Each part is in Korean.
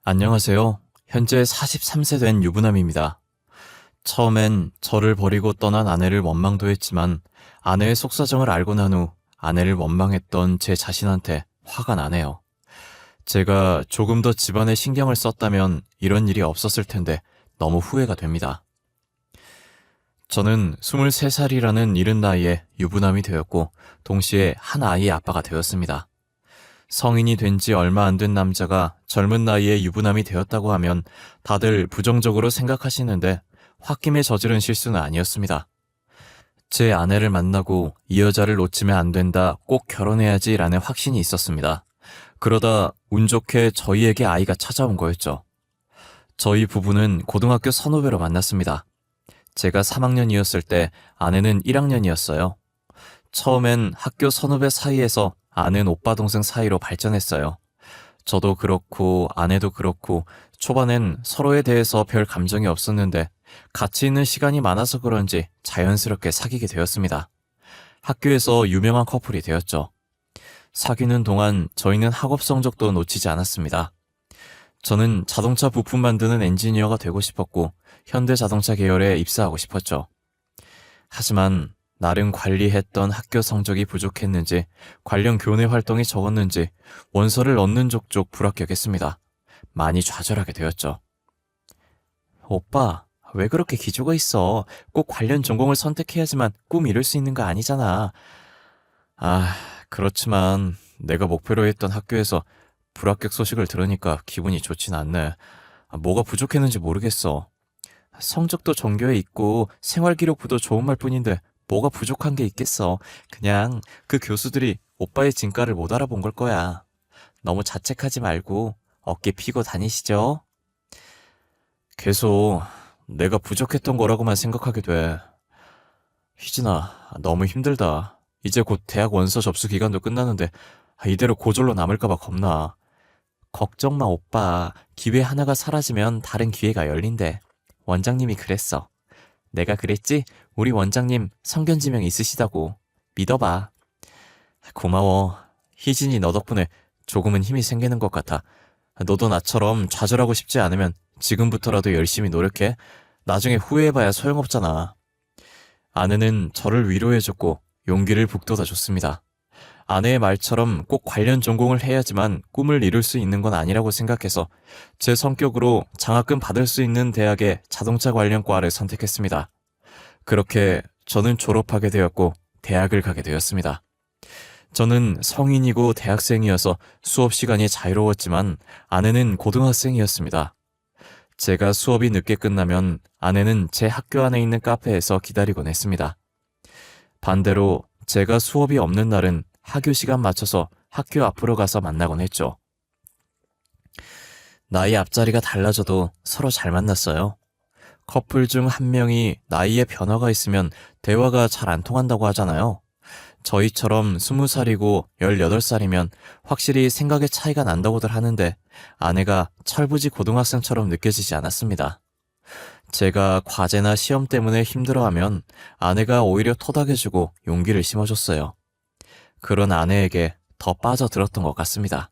안녕하세요. 현재 43세 된 유부남입니다. 처음엔 저를 버리고 떠난 아내를 원망도 했지만 아내의 속사정을 알고 난 후 아내를 원망했던 제 자신한테 화가 나네요. 제가 조금 더 집안에 신경을 썼다면 이런 일이 없었을 텐데 너무 후회가 됩니다. 저는 23살이라는 이른 나이에 유부남이 되었고 동시에 한 아이의 아빠가 되었습니다. 성인이 된 지 얼마 안 된 남자가 젊은 나이에 유부남이 되었다고 하면 다들 부정적으로 생각하시는데 홧김에 저지른 실수는 아니었습니다. 제 아내를 만나고 이 여자를 놓치면 안 된다, 꼭 결혼해야지 라는 확신이 있었습니다. 그러다 운 좋게 저희에게 아이가 찾아온 거였죠. 저희 부부는 고등학교 선후배로 만났습니다. 제가 3학년이었을 때 아내는 1학년이었어요. 처음엔 학교 선후배 사이에서 아는 오빠 동생 사이로 발전했어요. 저도 그렇고 아내도 그렇고 초반엔 서로에 대해서 별 감정이 없었는데 같이 있는 시간이 많아서 그런지 자연스럽게 사귀게 되었습니다. 학교에서 유명한 커플이 되었죠. 사귀는 동안 저희는 학업 성적도 놓치지 않았습니다. 저는 자동차 부품 만드는 엔지니어가 되고 싶었고 현대자동차 계열에 입사하고 싶었죠. 하지만 나름 관리했던 학교 성적이 부족했는지 관련 교내 활동이 적었는지 원서를 넣는 족족 불합격했습니다. 많이 좌절하게 되었죠. 오빠, 왜 그렇게 기죽어 있어? 꼭 관련 전공을 선택해야지만 꿈 이룰 수 있는 거 아니잖아. 그렇지만 내가 목표로 했던 학교에서 불합격 소식을 들으니까 기분이 좋진 않네. 뭐가 부족했는지 모르겠어. 성적도 전교에 있고 생활기록부도 좋은 말뿐인데 뭐가 부족한 게 있겠어. 그냥 그 교수들이 오빠의 진가를 못 알아본 걸 거야. 너무 자책하지 말고 어깨 피고 다니시죠. 계속 내가 부족했던 거라고만 생각하게 돼. 희진아, 너무 힘들다. 이제 곧 대학 원서 접수 기간도 끝나는데 이대로 고졸로 남을까봐 겁나. 걱정 마, 오빠. 기회 하나가 사라지면 다른 기회가 열린대. 원장님이 그랬어. 내가 그랬지? 우리 원장님 성견지명 있으시다고. 믿어봐. 고마워. 희진이 너 덕분에 조금은 힘이 생기는 것 같아. 너도 나처럼 좌절하고 싶지 않으면 지금부터라도 열심히 노력해. 나중에 후회해봐야 소용없잖아. 아내는 저를 위로해줬고 용기를 북돋아줬습니다. 아내의 말처럼 꼭 관련 전공을 해야지만 꿈을 이룰 수 있는 건 아니라고 생각해서 제 성격으로 장학금 받을 수 있는 대학의 자동차 관련 과를 선택했습니다. 그렇게 저는 졸업하게 되었고 대학을 가게 되었습니다. 저는 성인이고 대학생이어서 수업 시간이 자유로웠지만 아내는 고등학생이었습니다. 제가 수업이 늦게 끝나면 아내는 제 학교 안에 있는 카페에서 기다리곤 했습니다. 반대로 제가 수업이 없는 날은 하교 시간 맞춰서 학교 앞으로 가서 만나곤 했죠. 나이 앞자리가 달라져도 서로 잘 만났어요. 커플 중 한 명이 나이에 변화가 있으면 대화가 잘 안 통한다고 하잖아요. 저희처럼 20살이고 18살이면 확실히 생각의 차이가 난다고들 하는데 아내가 철부지 고등학생처럼 느껴지지 않았습니다. 제가 과제나 시험 때문에 힘들어하면 아내가 오히려 토닥여주고 용기를 심어줬어요. 그런 아내에게 더 빠져들었던 것 같습니다.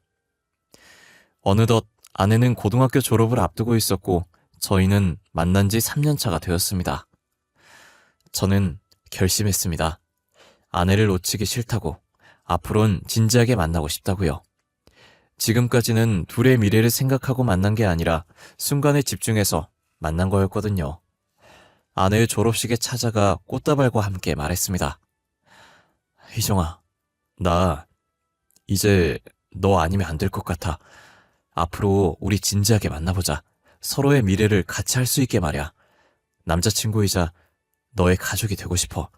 어느덧 아내는 고등학교 졸업을 앞두고 있었고 저희는 만난 지 3년 차가 되었습니다. 저는 결심했습니다. 아내를 놓치기 싫다고, 앞으론 진지하게 만나고 싶다고요. 지금까지는 둘의 미래를 생각하고 만난 게 아니라 순간에 집중해서 만난 거였거든요. 아내의 졸업식에 찾아가 꽃다발과 함께 말했습니다. 희정아, 나 이제 너 아니면 안 될 것 같아. 앞으로 우리 진지하게 만나보자. 서로의 미래를 같이 할 수 있게 말이야. 남자친구이자 너의 가족이 되고 싶어.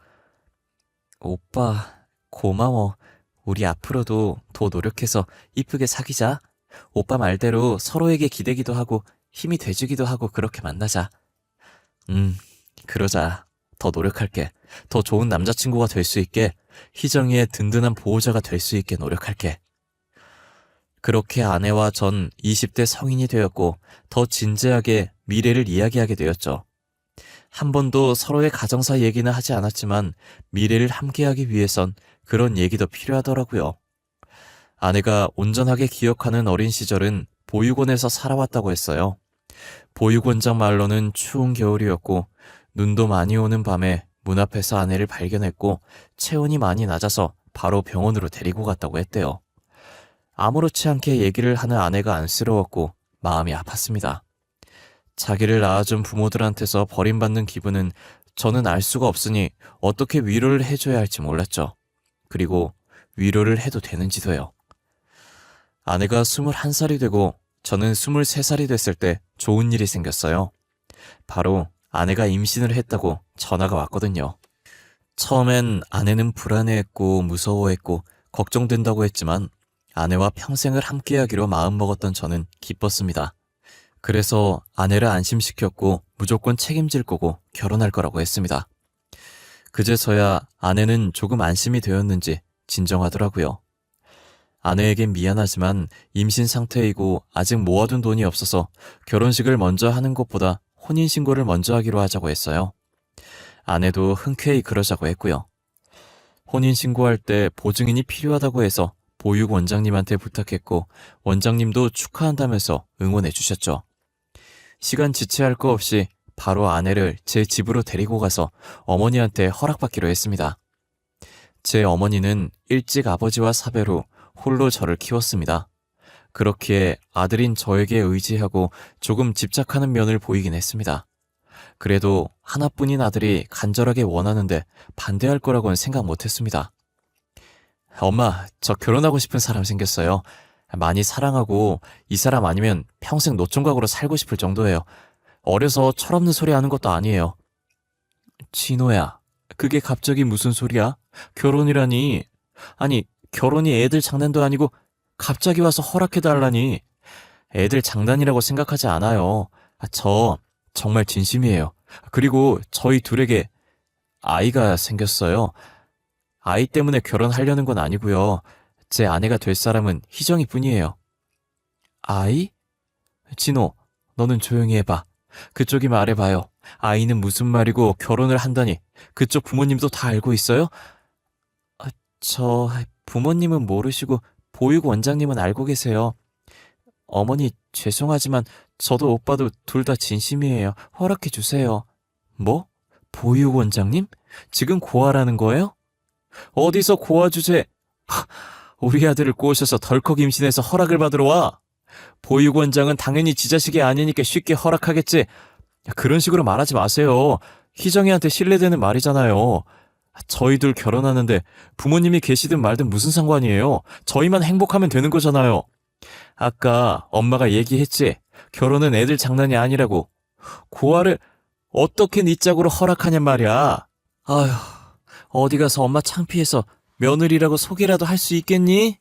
오빠, 고마워. 우리 앞으로도 더 노력해서 이쁘게 사귀자. 오빠 말대로 서로에게 기대기도 하고 힘이 돼주기도 하고 그렇게 만나자. 그러자. 더 노력할게. 더 좋은 남자친구가 될 수 있게, 희정이의 든든한 보호자가 될 수 있게 노력할게. 그렇게 아내와 전 20대 성인이 되었고 더 진지하게 미래를 이야기하게 되었죠. 한 번도 서로의 가정사 얘기는 하지 않았지만 미래를 함께하기 위해선 그런 얘기도 필요하더라고요. 아내가 온전하게 기억하는 어린 시절은 보육원에서 살아왔다고 했어요. 보육원장 말로는 추운 겨울이었고 눈도 많이 오는 밤에 문 앞에서 아내를 발견했고 체온이 많이 낮아서 바로 병원으로 데리고 갔다고 했대요. 아무렇지 않게 얘기를 하는 아내가 안쓰러웠고 마음이 아팠습니다. 자기를 낳아준 부모들한테서 버림받는 기분은 저는 알 수가 없으니 어떻게 위로를 해줘야 할지 몰랐죠. 그리고 위로를 해도 되는지도요. 아내가 21살이 되고 저는 23살이 됐을 때 좋은 일이 생겼어요. 바로 아내가 임신을 했다고 전화가 왔거든요. 처음엔 아내는 불안해했고 무서워했고 걱정된다고 했지만 아내와 평생을 함께하기로 마음먹었던 저는 기뻤습니다. 그래서 아내를 안심시켰고 무조건 책임질 거고 결혼할 거라고 했습니다. 그제서야 아내는 조금 안심이 되었는지 진정하더라고요. 아내에겐 미안하지만 임신 상태이고 아직 모아둔 돈이 없어서 결혼식을 먼저 하는 것보다 혼인신고를 먼저 하기로 하자고 했어요. 아내도 흔쾌히 그러자고 했고요. 혼인신고할 때 보증인이 필요하다고 해서 보육 원장님한테 부탁했고 원장님도 축하한다면서 응원해 주셨죠. 시간 지체할 거 없이 바로 아내를 제 집으로 데리고 가서 어머니한테 허락받기로 했습니다. 제 어머니는 일찍 아버지와 사별 후 홀로 저를 키웠습니다. 그렇기에 아들인 저에게 의지하고 조금 집착하는 면을 보이긴 했습니다. 그래도 하나뿐인 아들이 간절하게 원하는데 반대할 거라고는 생각 못했습니다. 엄마, 저 결혼하고 싶은 사람 생겼어요. 많이 사랑하고 이 사람 아니면 평생 노총각으로 살고 싶을 정도예요. 어려서 철없는 소리 하는 것도 아니에요. 진호야, 그게 갑자기 무슨 소리야? 결혼이라니. 아니, 결혼이 애들 장난도 아니고 갑자기 와서 허락해달라니. 애들 장난이라고 생각하지 않아요. 저 정말 진심이에요. 그리고 저희 둘에게 아이가 생겼어요. 아이 때문에 결혼하려는 건 아니고요. 제 아내가 될 사람은 희정이 뿐이에요. 아이? 진호, 너는 조용히 해봐. 그쪽이 말해봐요. 아이는 무슨 말이고 결혼을 한다니. 그쪽 부모님도 다 알고 있어요? 부모님은 모르시고 보육 원장님은 알고 계세요. 어머니 죄송하지만 저도 오빠도 둘 다 진심이에요. 허락해 주세요. 뭐? 보육 원장님? 지금 고아라는 거예요? 어디서 고아 주제? 우리 아들을 꼬셔서 덜컥 임신해서 허락을 받으러 와. 보육 원장은 당연히 지 자식이 아니니까 쉽게 허락하겠지. 그런 식으로 말하지 마세요. 희정이한테 신뢰되는 말이잖아요. 저희 둘 결혼하는데 부모님이 계시든 말든 무슨 상관이에요. 저희만 행복하면 되는 거잖아요. 아까 엄마가 얘기했지. 결혼은 애들 장난이 아니라고. 고아를 어떻게 네 짝으로 허락하냔 말이야. 아휴, 어디 가서 엄마 창피해서 며느리라고 소개라도 할 수 있겠니?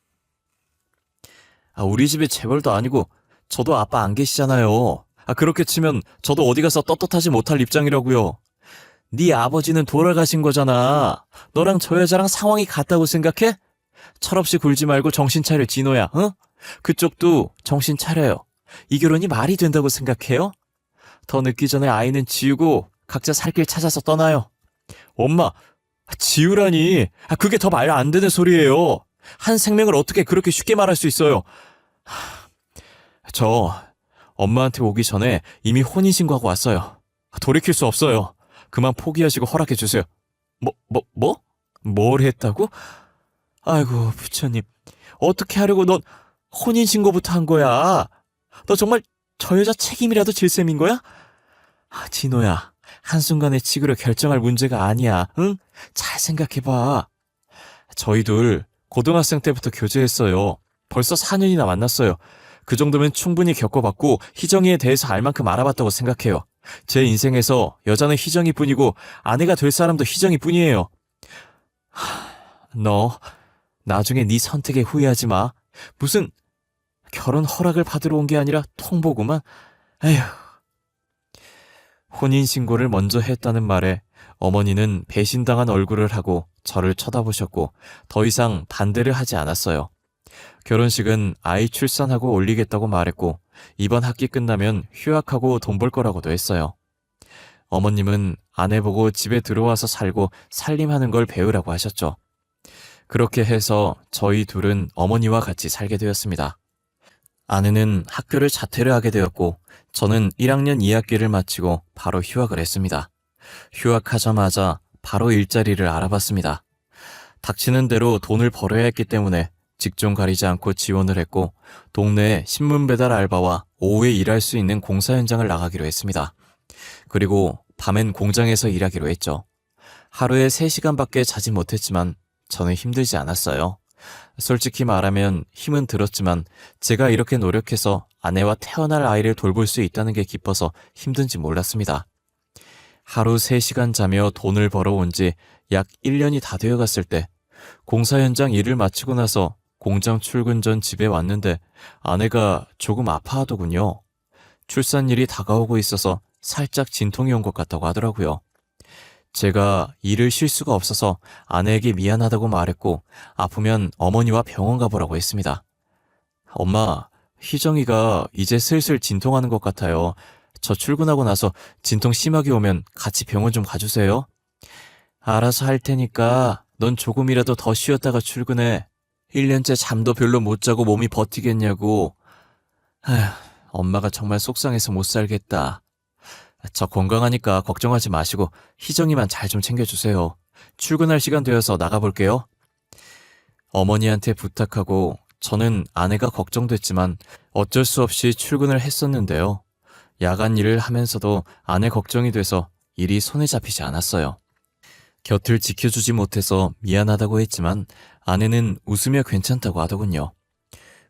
우리 집에 재벌도 아니고 저도 아빠 안 계시잖아요. 그렇게 치면 저도 어디 가서 떳떳하지 못할 입장이라고요. 네 아버지는 돌아가신 거잖아. 너랑 저 여자랑 상황이 같다고 생각해? 철없이 굴지 말고 정신 차려, 진호야. 응? 그쪽도 정신 차려요. 이 결혼이 말이 된다고 생각해요? 더 늦기 전에 아이는 지우고 각자 살 길 찾아서 떠나요. 엄마, 지우라니. 그게 더 말 안 되는 소리예요. 한 생명을 어떻게 그렇게 쉽게 말할 수 있어요? 저 엄마한테 오기 전에 이미 혼인신고하고 왔어요. 돌이킬 수 없어요. 그만 포기하시고 허락해 주세요. 뭐? 뭘 했다고? 아이고, 부처님. 어떻게 하려고 넌 혼인신고부터 한 거야? 너 정말 저 여자 책임이라도 질 셈인 거야? 진호야, 한순간에 치그려 결정할 문제가 아니야. 응? 잘 생각해봐. 저희 둘 고등학생 때부터 교제했어요. 벌써 4년이나 만났어요. 그 정도면 충분히 겪어봤고 희정이에 대해서 알 만큼 알아봤다고 생각해요. 제 인생에서 여자는 희정이 뿐이고 아내가 될 사람도 희정이 뿐이에요. 너 나중에 네 선택에 후회하지 마. 무슨 결혼 허락을 받으러 온 게 아니라 통보구만. 에휴. 혼인신고를 먼저 했다는 말에 어머니는 배신당한 얼굴을 하고 저를 쳐다보셨고 더 이상 반대를 하지 않았어요. 결혼식은 아이 출산하고 올리겠다고 말했고 이번 학기 끝나면 휴학하고 돈 벌 거라고도 했어요. 어머님은 아내 보고 집에 들어와서 살고 살림하는 걸 배우라고 하셨죠. 그렇게 해서 저희 둘은 어머니와 같이 살게 되었습니다. 아내는 학교를 자퇴를 하게 되었고 저는 1학년 2학기를 마치고 바로 휴학을 했습니다. 휴학하자마자 바로 일자리를 알아봤습니다. 닥치는 대로 돈을 벌어야 했기 때문에 직종 가리지 않고 지원을 했고 동네에 신문 배달 알바와 오후에 일할 수 있는 공사 현장을 나가기로 했습니다. 그리고 밤엔 공장에서 일하기로 했죠. 하루에 3시간밖에 자지 못했지만 저는 힘들지 않았어요. 솔직히 말하면 힘은 들었지만 제가 이렇게 노력해서 아내와 태어날 아이를 돌볼 수 있다는 게 기뻐서 힘든지 몰랐습니다. 하루 3시간 자며 돈을 벌어온 지 약 1년이 다 되어 갔을 때 공사 현장 일을 마치고 나서 공장 출근 전 집에 왔는데 아내가 조금 아파하더군요. 출산일이 다가오고 있어서 살짝 진통이 온 것 같다고 하더라고요. 제가 일을 쉴 수가 없어서 아내에게 미안하다고 말했고 아프면 어머니와 병원 가보라고 했습니다. 엄마, 희정이가 이제 슬슬 진통하는 것 같아요. 저 출근하고 나서 진통 심하게 오면 같이 병원 좀 가주세요. 알아서 할 테니까 넌 조금이라도 더 쉬었다가 출근해. 1년째 잠도 별로 못 자고 몸이 버티겠냐고. 아휴, 엄마가 정말 속상해서 못 살겠다. 저 건강하니까 걱정하지 마시고 희정이만 잘 좀 챙겨주세요. 출근할 시간 되어서 나가볼게요. 어머니한테 부탁하고 저는 아내가 걱정됐지만 어쩔 수 없이 출근을 했었는데요. 야간 일을 하면서도 아내 걱정이 돼서 일이 손에 잡히지 않았어요. 곁을 지켜주지 못해서 미안하다고 했지만 아내는 웃으며 괜찮다고 하더군요.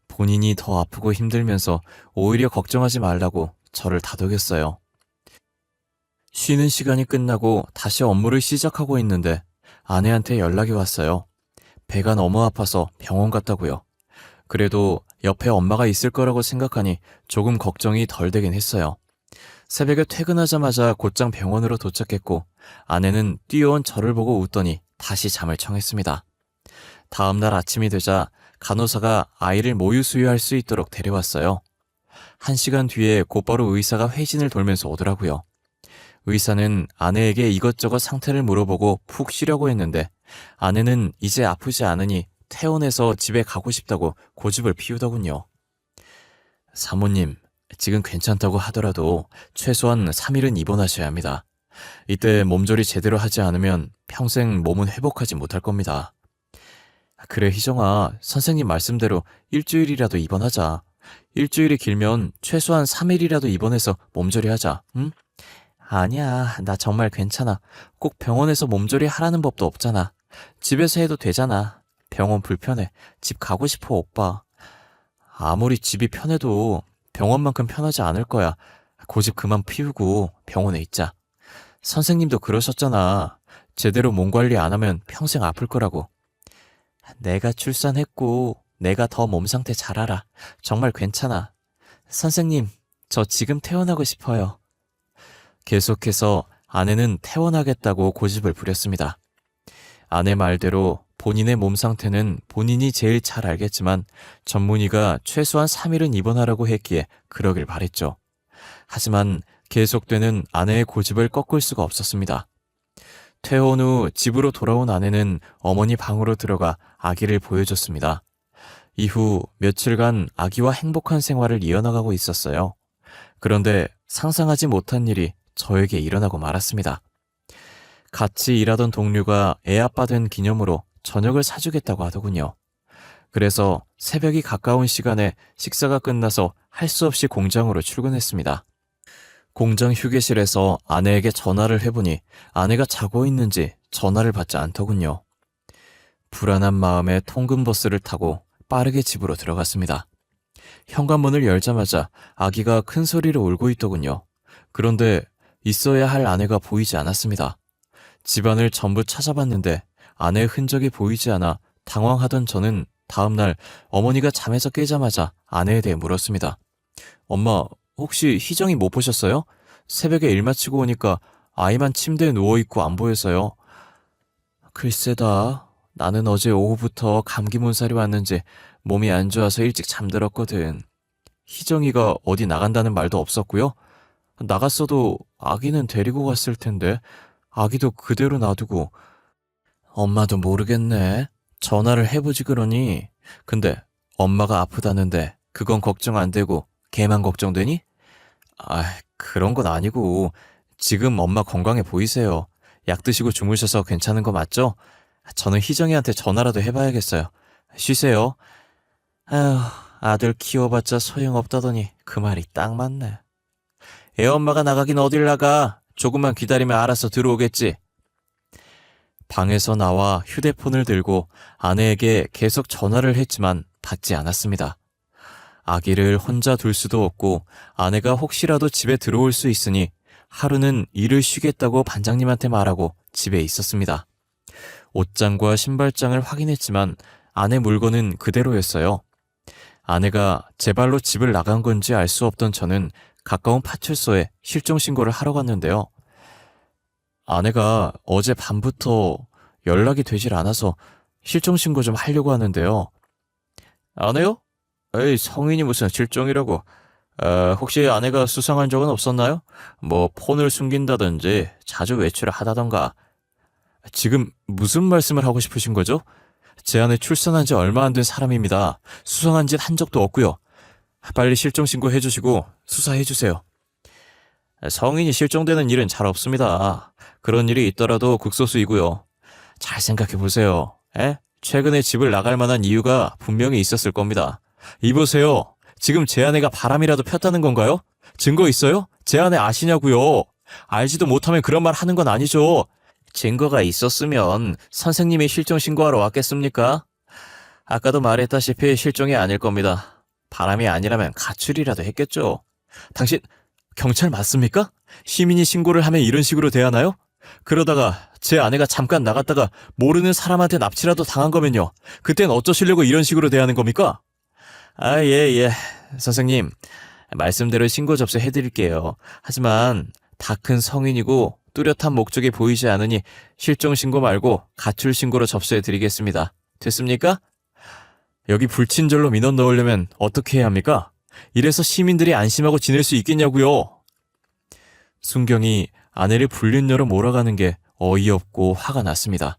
본인이 더 아프고 힘들면서 오히려 걱정하지 말라고 저를 다독였어요. 쉬는 시간이 끝나고 다시 업무를 시작하고 있는데 아내한테 연락이 왔어요. 배가 너무 아파서 병원 갔다고요. 그래도 옆에 엄마가 있을 거라고 생각하니 조금 걱정이 덜 되긴 했어요. 새벽에 퇴근하자마자 곧장 병원으로 도착했고 아내는 뛰어온 저를 보고 웃더니 다시 잠을 청했습니다. 다음날 아침이 되자 간호사가 아이를 모유 수유할 수 있도록 데려왔어요. 1시간 뒤에 곧바로 의사가 회진을 돌면서 오더라고요. 의사는 아내에게 이것저것 상태를 물어보고 푹 쉬려고 했는데 아내는 이제 아프지 않으니 퇴원해서 집에 가고 싶다고 고집을 피우더군요. 사모님, 지금 괜찮다고 하더라도 최소한 3일은 입원하셔야 합니다. 이때 몸조리 제대로 하지 않으면 평생 몸은 회복하지 못할 겁니다. 그래, 희정아, 선생님 말씀대로 일주일이라도 입원하자. 일주일이 길면 최소한 3일이라도 입원해서 몸조리 하자, 응? 아니야, 나 정말 괜찮아. 꼭 병원에서 몸조리 하라는 법도 없잖아. 집에서 해도 되잖아. 병원 불편해. 집 가고 싶어, 오빠. 아무리 집이 편해도 병원만큼 편하지 않을 거야. 고집 그만 피우고 병원에 있자. 선생님도 그러셨잖아. 제대로 몸 관리 안 하면 평생 아플 거라고. 내가 출산했고 내가 더 몸 상태 잘 알아. 정말 괜찮아. 선생님, 저 지금 퇴원하고 싶어요. 계속해서 아내는 퇴원하겠다고 고집을 부렸습니다. 아내 말대로 본인의 몸 상태는 본인이 제일 잘 알겠지만 전문의가 최소한 3일은 입원하라고 했기에 그러길 바랬죠. 하지만 계속되는 아내의 고집을 꺾을 수가 없었습니다. 퇴원 후 집으로 돌아온 아내는 어머니 방으로 들어가 아기를 보여줬습니다. 이후 며칠간 아기와 행복한 생활을 이어나가고 있었어요. 그런데 상상하지 못한 일이 저에게 일어나고 말았습니다. 같이 일하던 동료가 애아빠 된 기념으로 저녁을 사주겠다고 하더군요. 그래서 새벽이 가까운 시간에 식사가 끝나서 할 수 없이 공장으로 출근했습니다. 공장 휴게실에서 아내에게 전화를 해보니 아내가 자고 있는지 전화를 받지 않더군요. 불안한 마음에 통근버스를 타고 빠르게 집으로 들어갔습니다. 현관문을 열자마자 아기가 큰 소리로 울고 있더군요. 그런데 있어야 할 아내가 보이지 않았습니다. 집안을 전부 찾아봤는데 아내의 흔적이 보이지 않아 당황하던 저는 다음날 어머니가 잠에서 깨자마자 아내에 대해 물었습니다. 엄마, 혹시 희정이 못 보셨어요? 새벽에 일 마치고 오니까 아이만 침대에 누워있고 안 보여서요. 글쎄다. 나는 어제 오후부터 감기 몸살이 왔는지 몸이 안 좋아서 일찍 잠들었거든. 희정이가 어디 나간다는 말도 없었고요. 나갔어도 아기는 데리고 갔을 텐데 아기도 그대로 놔두고. 엄마도 모르겠네. 전화를 해보지 그러니. 근데 엄마가 아프다는데 그건 걱정 안 되고 걔만 걱정되니? 아, 그런 건 아니고 지금 엄마 건강해 보이세요. 약 드시고 주무셔서 괜찮은 거 맞죠? 저는 희정이한테 전화라도 해봐야겠어요. 쉬세요. 아휴, 아들 키워봤자 소용없다더니 그 말이 딱 맞네. 애엄마가 나가긴 어딜 나가. 조금만 기다리면 알아서 들어오겠지. 방에서 나와 휴대폰을 들고 아내에게 계속 전화를 했지만 받지 않았습니다. 아기를 혼자 둘 수도 없고 아내가 혹시라도 집에 들어올 수 있으니 하루는 일을 쉬겠다고 반장님한테 말하고 집에 있었습니다. 옷장과 신발장을 확인했지만 아내 물건은 그대로였어요. 아내가 제 발로 집을 나간 건지 알 수 없던 저는 가까운 파출소에 실종 신고를 하러 갔는데요. 아내가 어제 밤부터 연락이 되질 않아서 실종 신고 좀 하려고 하는데요. 아내요? 에이, 성인이 무슨 실종이라고. 혹시 아내가 수상한 적은 없었나요? 뭐 폰을 숨긴다든지 자주 외출을 하다던가. 지금 무슨 말씀을 하고 싶으신 거죠? 제 아내 출산한 지 얼마 안 된 사람입니다. 수상한 짓 한 적도 없고요. 빨리 실종 신고해 주시고 수사해 주세요. 성인이 실종되는 일은 잘 없습니다. 그런 일이 있더라도 극소수이고요. 잘 생각해 보세요. 최근에 집을 나갈 만한 이유가 분명히 있었을 겁니다. 이보세요. 지금 제 아내가 바람이라도 폈다는 건가요? 증거 있어요? 제 아내 아시냐고요? 알지도 못하면 그런 말 하는 건 아니죠. 증거가 있었으면 선생님이 실종 신고하러 왔겠습니까? 아까도 말했다시피 실종이 아닐 겁니다. 바람이 아니라면 가출이라도 했겠죠. 당신 경찰 맞습니까? 시민이 신고를 하면 이런 식으로 대하나요? 그러다가 제 아내가 잠깐 나갔다가 모르는 사람한테 납치라도 당한 거면요. 그땐 어쩌시려고 이런 식으로 대하는 겁니까? 예. 선생님, 말씀대로 신고 접수해드릴게요. 하지만 다 큰 성인이고 뚜렷한 목적이 보이지 않으니 실종 신고 말고 가출 신고로 접수해드리겠습니다. 됐습니까? 여기 불친절로 민원 넣으려면 어떻게 해야 합니까? 이래서 시민들이 안심하고 지낼 수 있겠냐고요. 순경이 아내를 불륜녀로 몰아가는 게 어이없고 화가 났습니다.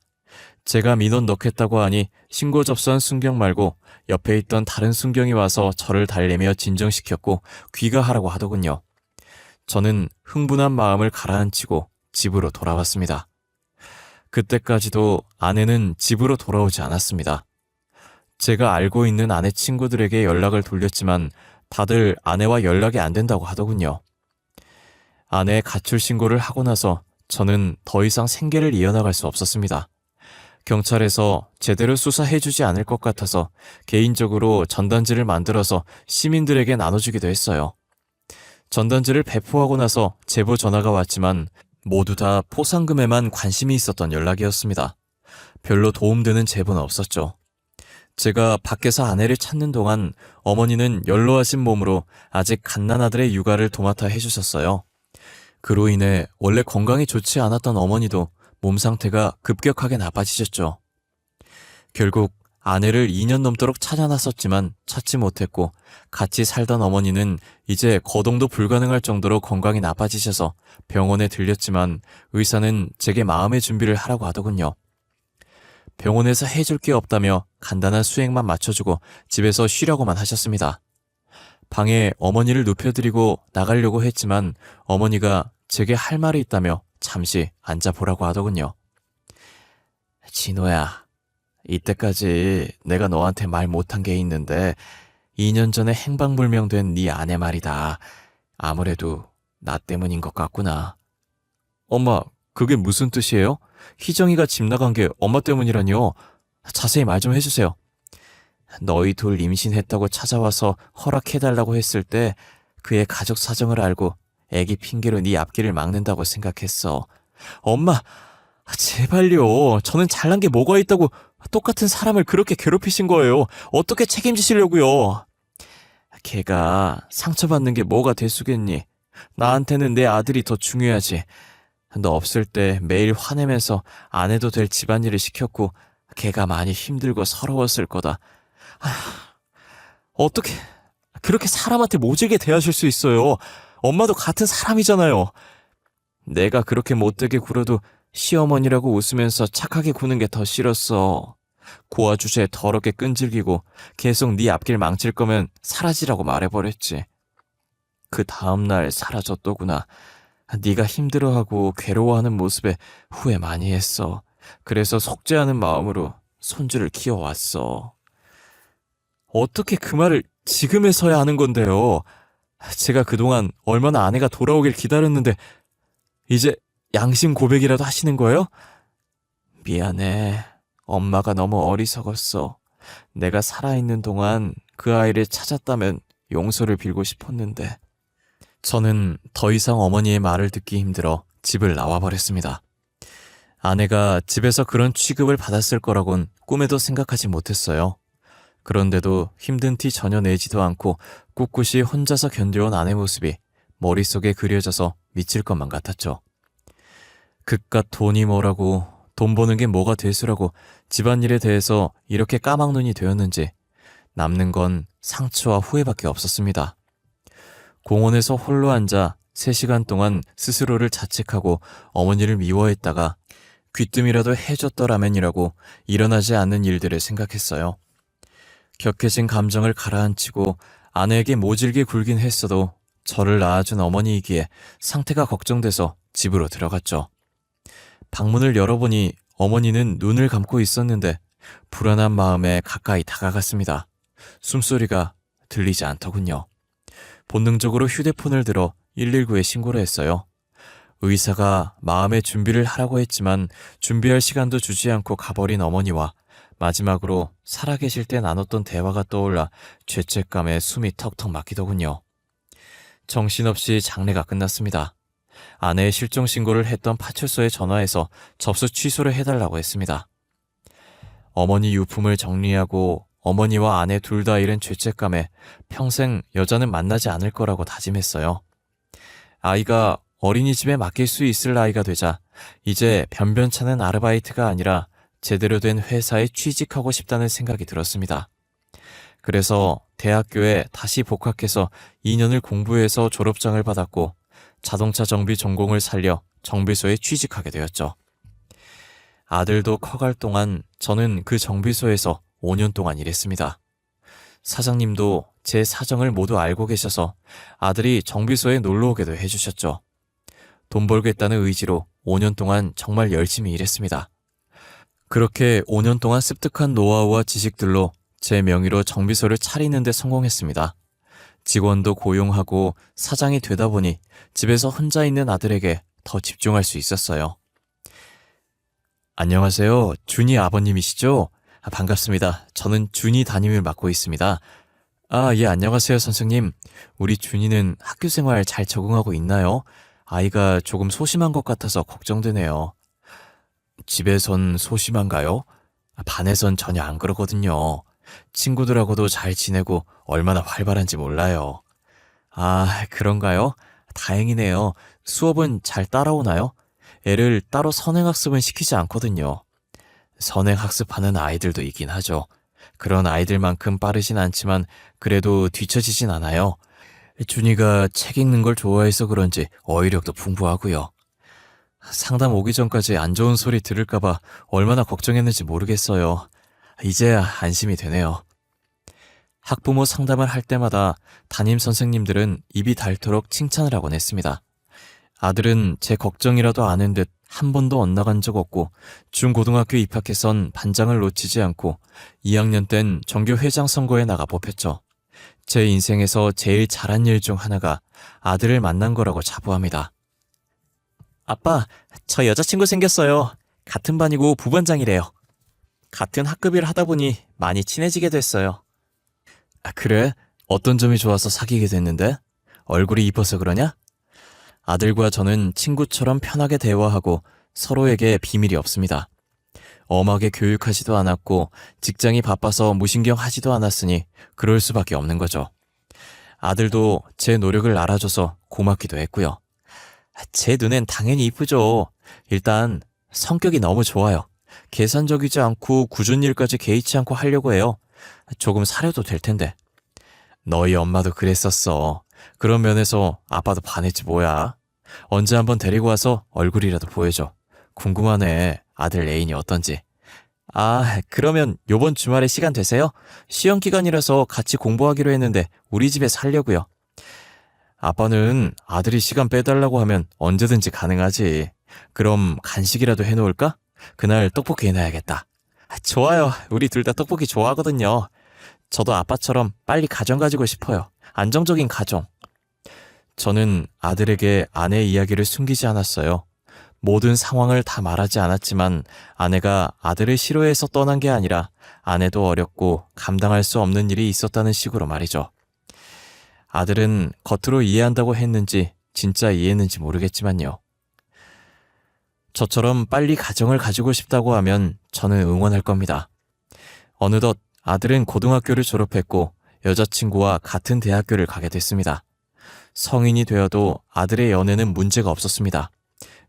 제가 민원 넣겠다고 하니 신고 접수한 순경 말고 옆에 있던 다른 순경이 와서 저를 달래며 진정시켰고 귀가하라고 하더군요. 저는 흥분한 마음을 가라앉히고 집으로 돌아왔습니다. 그때까지도 아내는 집으로 돌아오지 않았습니다. 제가 알고 있는 아내 친구들에게 연락을 돌렸지만 다들 아내와 연락이 안 된다고 하더군요. 아내의 가출 신고를 하고 나서 저는 더 이상 생계를 이어나갈 수 없었습니다. 경찰에서 제대로 수사해주지 않을 것 같아서 개인적으로 전단지를 만들어서 시민들에게 나눠주기도 했어요. 전단지를 배포하고 나서 제보 전화가 왔지만 모두 다 포상금에만 관심이 있었던 연락이었습니다. 별로 도움되는 제보는 없었죠. 제가 밖에서 아내를 찾는 동안 어머니는 연로하신 몸으로 아직 갓난아들의 육아를 도맡아 해주셨어요. 그로 인해 원래 건강이 좋지 않았던 어머니도 몸 상태가 급격하게 나빠지셨죠. 결국 아내를 2년 넘도록 찾아놨었지만 찾지 못했고 같이 살던 어머니는 이제 거동도 불가능할 정도로 건강이 나빠지셔서 병원에 들렸지만 의사는 제게 마음의 준비를 하라고 하더군요. 병원에서 해줄 게 없다며 간단한 수액만 맞춰주고 집에서 쉬려고만 하셨습니다. 방에 어머니를 눕혀드리고 나가려고 했지만 어머니가 제게 할 말이 있다며 잠시 앉아보라고 하더군요. 진호야, 이때까지 내가 너한테 말 못한 게 있는데 2년 전에 행방불명된 네 아내 말이다. 아무래도 나 때문인 것 같구나. 엄마, 그게 무슨 뜻이에요? 희정이가 집 나간 게 엄마 때문이라니요. 자세히 말 좀 해주세요. 너희 둘 임신했다고 찾아와서 허락해달라고 했을 때 그의 가족 사정을 알고 애기 핑계로 네 앞길을 막는다고 생각했어. 엄마, 제발요. 저는 잘난 게 뭐가 있다고 똑같은 사람을 그렇게 괴롭히신 거예요. 어떻게 책임지시려고요? 걔가 상처받는 게 뭐가 대수겠니? 나한테는 내 아들이 더 중요하지. 너 없을 때 매일 화내면서 안 해도 될 집안일을 시켰고 걔가 많이 힘들고 서러웠을 거다. 어떻게 그렇게 사람한테 모질게 대하실 수 있어요? 엄마도 같은 사람이잖아요. 내가 그렇게 못되게 굴어도 시어머니라고 웃으면서 착하게 구는 게 더 싫었어. 고아 주제에 더럽게 끈질기고 계속 네 앞길 망칠 거면 사라지라고 말해버렸지. 그 다음날 사라졌더구나. 네가 힘들어하고 괴로워하는 모습에 후회 많이 했어. 그래서 속죄하는 마음으로 손주를 키워왔어. 어떻게 그 말을 지금에서야 하는 건데요? 제가 그동안 얼마나 아내가 돌아오길 기다렸는데 이제 양심 고백이라도 하시는 거예요? 미안해. 엄마가 너무 어리석었어. 내가 살아있는 동안 그 아이를 찾았다면 용서를 빌고 싶었는데. 저는 더 이상 어머니의 말을 듣기 힘들어 집을 나와버렸습니다. 아내가 집에서 그런 취급을 받았을 거라곤 꿈에도 생각하지 못했어요. 그런데도 힘든 티 전혀 내지도 않고 꿋꿋이 혼자서 견뎌온 아내 모습이 머릿속에 그려져서 미칠 것만 같았죠. 그깟 돈이 뭐라고, 돈 버는 게 뭐가 대수라고 집안일에 대해서 이렇게 까막눈이 되었는지 남는 건 상처와 후회밖에 없었습니다. 공원에서 홀로 앉아 3시간 동안 스스로를 자책하고 어머니를 미워했다가 귀뜸이라도 해줬더라면이라고 일어나지 않는 일들을 생각했어요. 격해진 감정을 가라앉히고 아내에게 모질게 굴긴 했어도 저를 낳아준 어머니이기에 상태가 걱정돼서 집으로 들어갔죠. 방문을 열어보니 어머니는 눈을 감고 있었는데 불안한 마음에 가까이 다가갔습니다. 숨소리가 들리지 않더군요. 본능적으로 휴대폰을 들어 119에 신고를 했어요. 의사가 마음의 준비를 하라고 했지만 준비할 시간도 주지 않고 가버린 어머니와 마지막으로 살아계실 때 나눴던 대화가 떠올라 죄책감에 숨이 턱턱 막히더군요. 정신없이 장례가 끝났습니다. 아내의 실종 신고를 했던 파출소에 전화해서 접수 취소를 해달라고 했습니다. 어머니 유품을 정리하고 어머니와 아내 둘 다 잃은 죄책감에 평생 여자는 만나지 않을 거라고 다짐했어요. 아이가 어린이집에 맡길 수 있을 나이가 되자 이제 변변찮은 아르바이트가 아니라 제대로 된 회사에 취직하고 싶다는 생각이 들었습니다. 그래서 대학교에 다시 복학해서 2년을 공부해서 졸업장을 받았고 자동차 정비 전공을 살려 정비소에 취직하게 되었죠. 아들도 커갈 동안 저는 그 정비소에서 5년 동안 일했습니다. 사장님도 제 사정을 모두 알고 계셔서 아들이 정비소에 놀러 오게도 해주셨죠. 돈 벌겠다는 의지로 5년 동안 정말 열심히 일했습니다. 그렇게 5년 동안 습득한 노하우와 지식들로 제 명의로 정비소를 차리는 데 성공했습니다. 직원도 고용하고 사장이 되다 보니 집에서 혼자 있는 아들에게 더 집중할 수 있었어요. 안녕하세요. 준이 아버님이시죠? 반갑습니다. 저는 준이 담임을 맡고 있습니다. 예, 안녕하세요, 선생님. 우리 준이는 학교 생활 잘 적응하고 있나요? 아이가 조금 소심한 것 같아서 걱정되네요. 집에선 소심한가요? 반에선 전혀 안 그러거든요. 친구들하고도 잘 지내고 얼마나 활발한지 몰라요. 그런가요? 다행이네요. 수업은 잘 따라오나요? 애를 따로 선행학습은 시키지 않거든요. 선행학습하는 아이들도 있긴 하죠. 그런 아이들만큼 빠르진 않지만 그래도 뒤처지진 않아요. 준이가 책 읽는 걸 좋아해서 그런지 어휘력도 풍부하고요. 상담 오기 전까지 안 좋은 소리 들을까봐 얼마나 걱정했는지 모르겠어요. 이제야 안심이 되네요. 학부모 상담을 할 때마다 담임 선생님들은 입이 닳도록 칭찬을 하곤 했습니다. 아들은 제 걱정이라도 아는 듯 한 번도 엇나간 적 없고 중고등학교 입학해선 반장을 놓치지 않고 2학년 땐 전교 회장 선거에 나가 뽑혔죠. 제 인생에서 제일 잘한 일 중 하나가 아들을 만난 거라고 자부합니다. 아빠, 저 여자친구 생겼어요. 같은 반이고 부반장이래요. 같은 학급일 하다 보니 많이 친해지게 됐어요. 그래? 어떤 점이 좋아서 사귀게 됐는데? 얼굴이 이뻐서 그러냐? 아들과 저는 친구처럼 편하게 대화하고 서로에게 비밀이 없습니다. 엄하게 교육하지도 않았고 직장이 바빠서 무신경하지도 않았으니 그럴 수밖에 없는 거죠. 아들도 제 노력을 알아줘서 고맙기도 했고요. 제 눈엔 당연히 이쁘죠. 일단 성격이 너무 좋아요. 계산적이지 않고 굳은 일까지 개의치 않고 하려고 해요. 조금 사려도 될 텐데. 너희 엄마도 그랬었어. 그런 면에서 아빠도 반했지 뭐야. 언제 한번 데리고 와서 얼굴이라도 보여줘. 궁금하네. 아들 애인이 어떤지. 그러면 요번 주말에 시간 되세요? 시험 기간이라서 같이 공부하기로 했는데 우리 집에서 하려고요. 아빠는 아들이 시간 빼달라고 하면 언제든지 가능하지. 그럼 간식이라도 해놓을까? 그날 떡볶이 해놔야겠다. 좋아요. 우리 둘 다 떡볶이 좋아하거든요. 저도 아빠처럼 빨리 가정 가지고 싶어요. 안정적인 가정. 저는 아들에게 아내의 이야기를 숨기지 않았어요. 모든 상황을 다 말하지 않았지만 아내가 아들을 싫어해서 떠난 게 아니라 아내도 어렸고 감당할 수 없는 일이 있었다는 식으로 말이죠. 아들은 겉으로 이해한다고 했는지 진짜 이해했는지 모르겠지만요. 저처럼 빨리 가정을 가지고 싶다고 하면 저는 응원할 겁니다. 어느덧 아들은 고등학교를 졸업했고 여자친구와 같은 대학교를 가게 됐습니다. 성인이 되어도 아들의 연애는 문제가 없었습니다.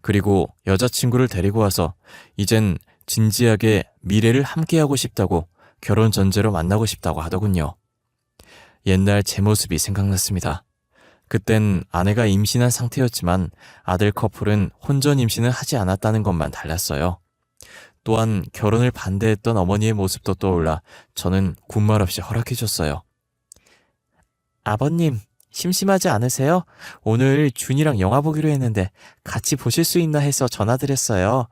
그리고 여자친구를 데리고 와서 이젠 진지하게 미래를 함께하고 싶다고 결혼 전제로 만나고 싶다고 하더군요. 옛날 제 모습이 생각났습니다. 그땐 아내가 임신한 상태였지만 아들 커플은 혼전 임신을 하지 않았다는 것만 달랐어요. 또한 결혼을 반대했던 어머니의 모습도 떠올라 저는 군말 없이 허락해줬어요. 아버님, 심심하지 않으세요? 오늘 준이랑 영화 보기로 했는데 같이 보실 수 있나 해서 전화드렸어요.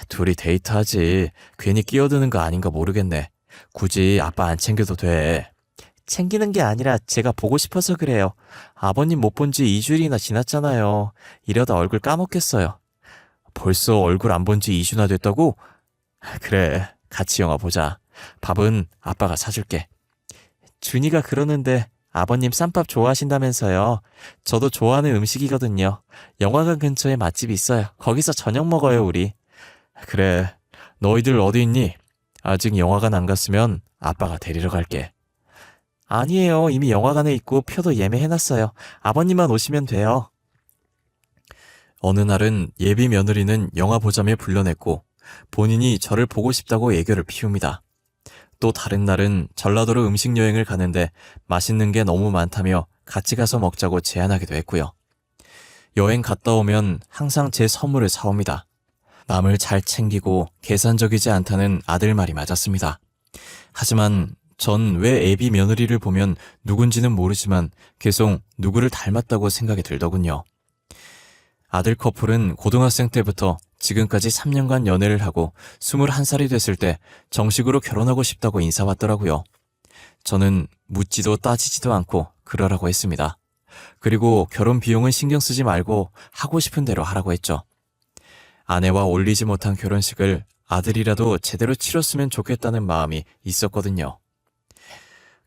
둘이 데이트하지. 괜히 끼어드는 거 아닌가 모르겠네. 굳이 아빠 안 챙겨도 돼. 챙기는 게 아니라 제가 보고 싶어서 그래요. 아버님 못 본 지 2주일이나 지났잖아요. 이러다 얼굴 까먹겠어요. 벌써 얼굴 안 본 지 2주나 됐다고? 그래, 같이 영화 보자. 밥은 아빠가 사줄게. 준이가 그러는데 아버님 쌈밥 좋아하신다면서요. 저도 좋아하는 음식이거든요. 영화관 근처에 맛집이 있어요. 거기서 저녁 먹어요, 우리. 그래, 너희들 어디 있니? 아직 영화관 안 갔으면 아빠가 데리러 갈게. 아니에요. 이미 영화관에 있고 표도 예매해놨어요. 아버님만 오시면 돼요. 어느 날은 예비 며느리는 영화 보자며 불러냈고 본인이 저를 보고 싶다고 애교를 피웁니다. 또 다른 날은 전라도로 음식 여행을 가는데 맛있는 게 너무 많다며 같이 가서 먹자고 제안하기도 했고요. 여행 갔다 오면 항상 제 선물을 사옵니다. 남을 잘 챙기고 계산적이지 않다는 아들 말이 맞았습니다. 하지만 전 왜 애비 며느리를 보면 누군지는 모르지만 계속 누구를 닮았다고 생각이 들더군요. 아들 커플은 고등학생 때부터 지금까지 3년간 연애를 하고 21살이 됐을 때 정식으로 결혼하고 싶다고 인사 왔더라고요. 저는 묻지도 따지지도 않고 그러라고 했습니다. 그리고 결혼 비용은 신경 쓰지 말고 하고 싶은 대로 하라고 했죠. 아내와 올리지 못한 결혼식을 아들이라도 제대로 치렀으면 좋겠다는 마음이 있었거든요.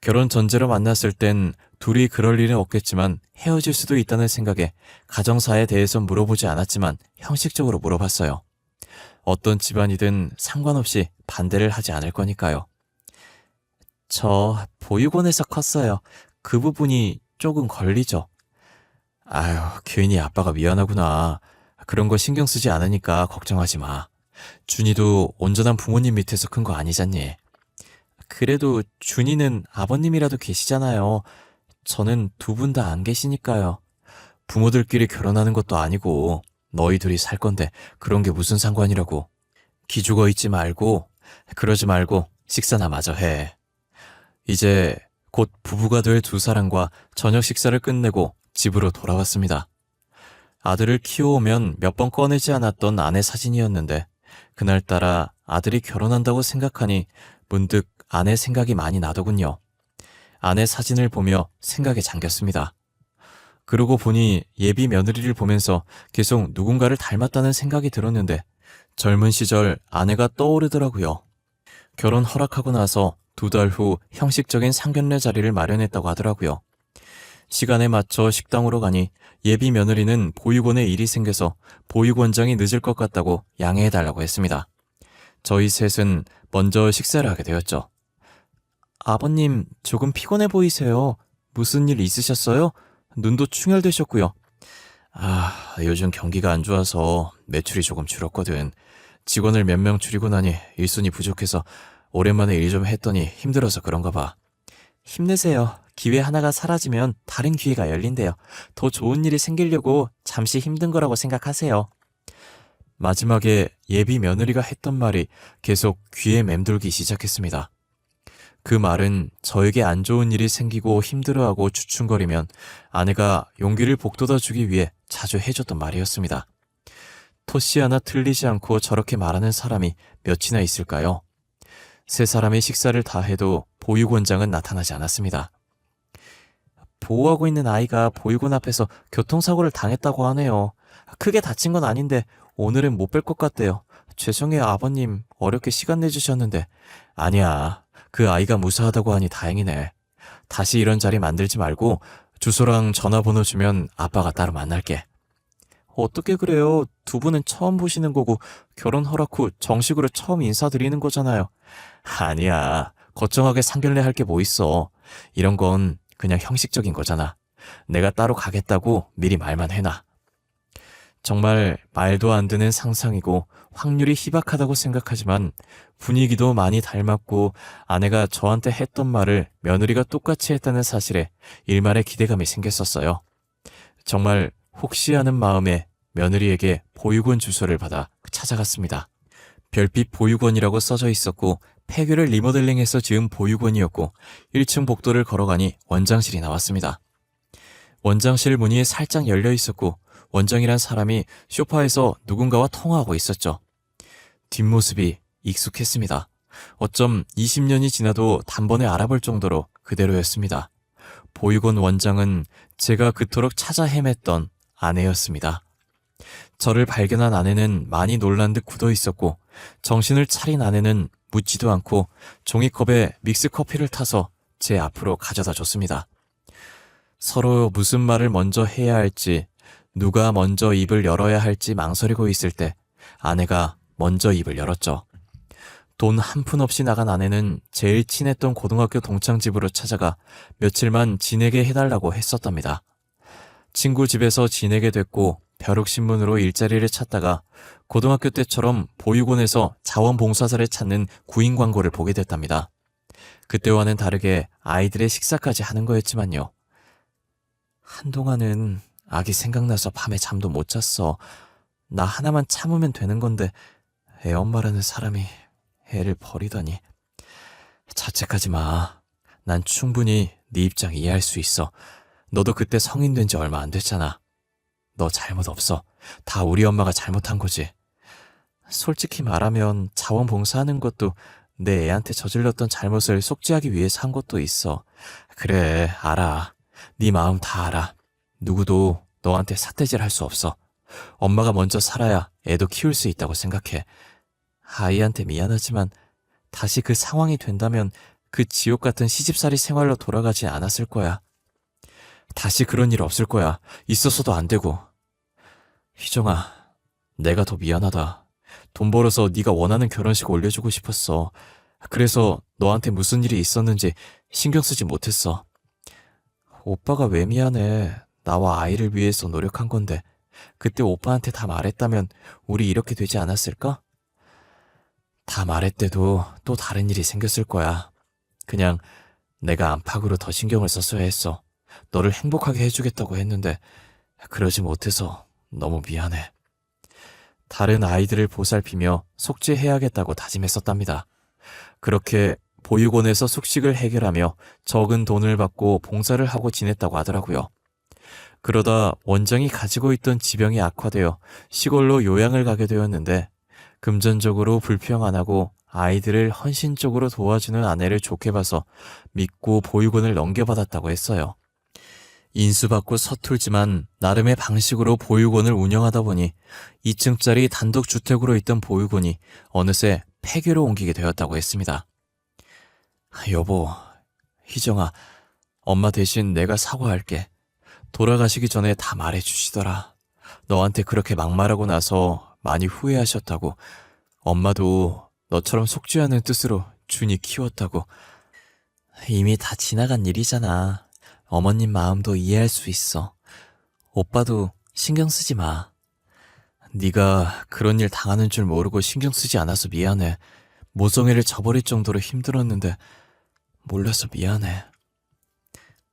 결혼 전제로 만났을 땐 둘이 그럴 일은 없겠지만 헤어질 수도 있다는 생각에 가정사에 대해서 물어보지 않았지만 형식적으로 물어봤어요. 어떤 집안이든 상관없이 반대를 하지 않을 거니까요. 저 보육원에서 컸어요. 그 부분이 조금 걸리죠. 아유, 괜히 아빠가 미안하구나. 그런 거 신경 쓰지 않으니까 걱정하지 마. 준이도 온전한 부모님 밑에서 큰 거 아니잖니. 그래도 준이는 아버님이라도 계시잖아요. 저는 두 분 다 안 계시니까요. 부모들끼리 결혼하는 것도 아니고 너희 둘이 살 건데 그런 게 무슨 상관이라고. 기죽어 있지 말고 그러지 말고 식사나 마저 해. 이제 곧 부부가 될 두 사람과 저녁 식사를 끝내고 집으로 돌아왔습니다. 아들을 키워오면 몇 번 꺼내지 않았던 아내 사진이었는데 그날따라 아들이 결혼한다고 생각하니 문득 아내 생각이 많이 나더군요. 아내 사진을 보며 생각에 잠겼습니다. 그러고 보니 예비 며느리를 보면서 계속 누군가를 닮았다는 생각이 들었는데 젊은 시절 아내가 떠오르더라고요. 결혼 허락하고 나서 2달 후 형식적인 상견례 자리를 마련했다고 하더라고요. 시간에 맞춰 식당으로 가니 예비 며느리는 보육원에 일이 생겨서 보육원장이 늦을 것 같다고 양해해달라고 했습니다. 저희 셋은 먼저 식사를 하게 되었죠. 아버님, 조금 피곤해 보이세요. 무슨 일 있으셨어요? 눈도 충혈되셨고요. 요즘 경기가 안 좋아서 매출이 조금 줄었거든. 직원을 몇 명 줄이고 나니 일손이 부족해서 오랜만에 일 좀 했더니 힘들어서 그런가 봐. 힘내세요. 기회 하나가 사라지면 다른 기회가 열린대요. 더 좋은 일이 생기려고 잠시 힘든 거라고 생각하세요. 마지막에 예비 며느리가 했던 말이 계속 귀에 맴돌기 시작했습니다. 그 말은 저에게 안 좋은 일이 생기고 힘들어하고 주춤거리면 아내가 용기를 북돋아주기 위해 자주 해줬던 말이었습니다. 토씨 하나 틀리지 않고 저렇게 말하는 사람이 몇이나 있을까요? 세 사람의 식사를 다 해도 보육원장은 나타나지 않았습니다. 보호하고 있는 아이가 보육원 앞에서 교통사고를 당했다고 하네요. 크게 다친 건 아닌데 오늘은 못 뵐 것 같대요. 죄송해요, 아버님. 어렵게 시간 내주셨는데. 아니야. 그 아이가 무사하다고 하니 다행이네. 다시 이런 자리 만들지 말고 주소랑 전화번호 주면 아빠가 따로 만날게. 어떻게 그래요? 두 분은 처음 보시는 거고 결혼 허락 후 정식으로 처음 인사드리는 거잖아요. 아니야. 걱정하게 상견례 할 게 뭐 있어. 이런 건 그냥 형식적인 거잖아. 내가 따로 가겠다고 미리 말만 해놔. 정말 말도 안 되는 상상이고 확률이 희박하다고 생각하지만 분위기도 많이 닮았고 아내가 저한테 했던 말을 며느리가 똑같이 했다는 사실에 일말의 기대감이 생겼었어요. 정말 혹시 하는 마음에 며느리에게 보육원 주소를 받아 찾아갔습니다. 별빛 보육원이라고 써져 있었고 폐교를 리모델링해서 지은 보육원이었고 1층 복도를 걸어가니 원장실이 나왔습니다. 원장실 문이 살짝 열려 있었고 원장이란 사람이 소파에서 누군가와 통화하고 있었죠. 뒷모습이 익숙했습니다. 어쩜 20년이 지나도 단번에 알아볼 정도로 그대로였습니다. 보육원 원장은 제가 그토록 찾아 헤맸던 아내였습니다. 저를 발견한 아내는 많이 놀란 듯 굳어 있었고 정신을 차린 아내는 묻지도 않고 종이컵에 믹스커피를 타서 제 앞으로 가져다 줬습니다. 서로 무슨 말을 먼저 해야 할지 누가 먼저 입을 열어야 할지 망설이고 있을 때 아내가 먼저 입을 열었죠. 돈 한 푼 없이 나간 아내는 제일 친했던 고등학교 동창집으로 찾아가 며칠만 지내게 해달라고 했었답니다. 친구 집에서 지내게 됐고 벼룩신문으로 일자리를 찾다가 고등학교 때처럼 보육원에서 자원봉사자를 찾는 구인 광고를 보게 됐답니다. 그때와는 다르게 아이들의 식사까지 하는 거였지만요. 한동안은 아기 생각나서 밤에 잠도 못 잤어. 나 하나만 참으면 되는 건데 애 엄마라는 사람이 애를 버리다니. 자책하지 마. 난 충분히 네 입장 이해할 수 있어. 너도 그때 성인 된 지 얼마 안 됐잖아. 너 잘못 없어. 다 우리 엄마가 잘못한 거지. 솔직히 말하면 자원봉사하는 것도 내 애한테 저질렀던 잘못을 속죄하기 위해서 한 것도 있어. 그래, 알아. 네 마음 다 알아. 누구도 너한테 삿대질 할 수 없어. 엄마가 먼저 살아야 애도 키울 수 있다고 생각해. 아이한테 미안하지만 다시 그 상황이 된다면 그 지옥 같은 시집살이 생활로 돌아가지 않았을 거야. 다시 그런 일 없을 거야. 있었어도 안 되고. 희정아, 내가 더 미안하다. 돈 벌어서 네가 원하는 결혼식 올려주고 싶었어. 그래서 너한테 무슨 일이 있었는지 신경 쓰지 못했어. 오빠가 왜 미안해. 나와 아이를 위해서 노력한 건데 그때 오빠한테 다 말했다면 우리 이렇게 되지 않았을까? 다 말했대도 또 다른 일이 생겼을 거야. 그냥 내가 안팎으로 더 신경을 썼어야 했어. 너를 행복하게 해주겠다고 했는데 그러지 못해서 너무 미안해. 다른 아이들을 보살피며 속죄해야겠다고 다짐했었답니다. 그렇게 보육원에서 숙식을 해결하며 적은 돈을 받고 봉사를 하고 지냈다고 하더라고요. 그러다 원장이 가지고 있던 지병이 악화되어 시골로 요양을 가게 되었는데 금전적으로 불평 안 하고 아이들을 헌신적으로 도와주는 아내를 좋게 봐서 믿고 보육원을 넘겨받았다고 했어요. 인수받고 서툴지만 나름의 방식으로 보육원을 운영하다 보니 2층짜리 단독주택으로 있던 보육원이 어느새 폐교로 옮기게 되었다고 했습니다. 여보, 희정아, 엄마 대신 내가 사과할게. 돌아가시기 전에 다 말해주시더라. 너한테 그렇게 막말하고 나서 많이 후회하셨다고. 엄마도 너처럼 속죄하는 뜻으로 준이 키웠다고. 이미 다 지나간 일이잖아. 어머님 마음도 이해할 수 있어. 오빠도 신경 쓰지 마. 네가 그런 일 당하는 줄 모르고 신경 쓰지 않아서 미안해. 모성애를 저버릴 정도로 힘들었는데 몰라서 미안해.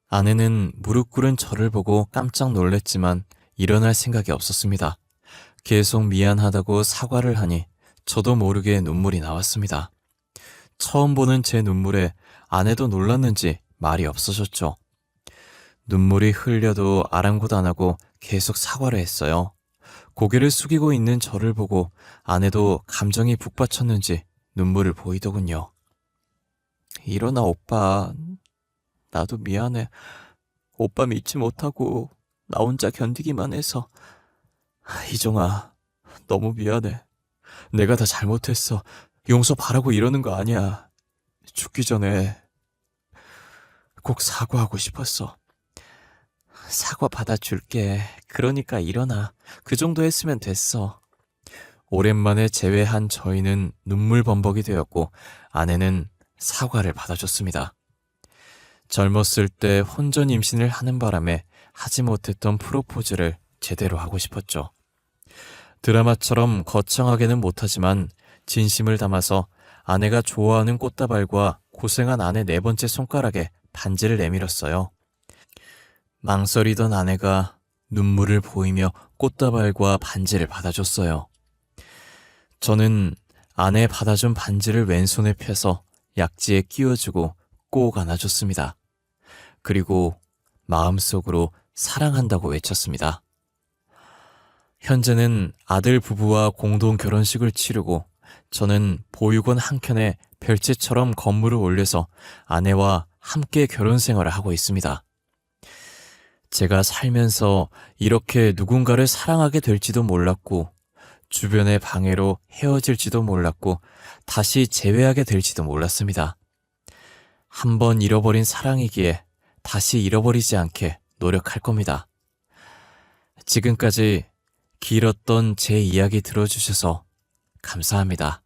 아내는 무릎 꿇은 저를 보고 깜짝 놀랐지만 일어날 생각이 없었습니다. 계속 미안하다고 사과를 하니 저도 모르게 눈물이 나왔습니다. 처음 보는 제 눈물에 아내도 놀랐는지 말이 없어졌죠. 눈물이 흘려도 아랑곳 안 하고 계속 사과를 했어요. 고개를 숙이고 있는 저를 보고 아내도 감정이 북받쳤는지 눈물을 보이더군요. 일어나, 오빠. 나도 미안해. 오빠 믿지 못하고 나 혼자 견디기만 해서. 이정아, 너무 미안해. 내가 다 잘못했어. 용서 바라고 이러는 거 아니야. 죽기 전에 꼭 사과하고 싶었어. 사과 받아줄게. 그러니까 일어나. 그 정도 했으면 됐어. 오랜만에 재회한 저희는 눈물 범벅이 되었고 아내는 사과를 받아줬습니다. 젊었을 때 혼전 임신을 하는 바람에 하지 못했던 프로포즈를 제대로 하고 싶었죠. 드라마처럼 거창하게는 못하지만 진심을 담아서 아내가 좋아하는 꽃다발과 고생한 아내 네 번째 손가락에 반지를 내밀었어요. 망설이던 아내가 눈물을 보이며 꽃다발과 반지를 받아줬어요. 저는 아내 받아준 반지를 왼손에 펴서 약지에 끼워주고 꼭 안아줬습니다. 그리고 마음속으로 사랑한다고 외쳤습니다. 현재는 아들 부부와 공동 결혼식을 치르고 저는 보육원 한켠에 별채처럼 건물을 올려서 아내와 함께 결혼 생활을 하고 있습니다. 제가 살면서 이렇게 누군가를 사랑하게 될지도 몰랐고 주변의 방해로 헤어질지도 몰랐고 다시 재회하게 될지도 몰랐습니다. 한번 잃어버린 사랑이기에 다시 잃어버리지 않게 노력할 겁니다. 지금까지 길었던 제 이야기 들어주셔서 감사합니다.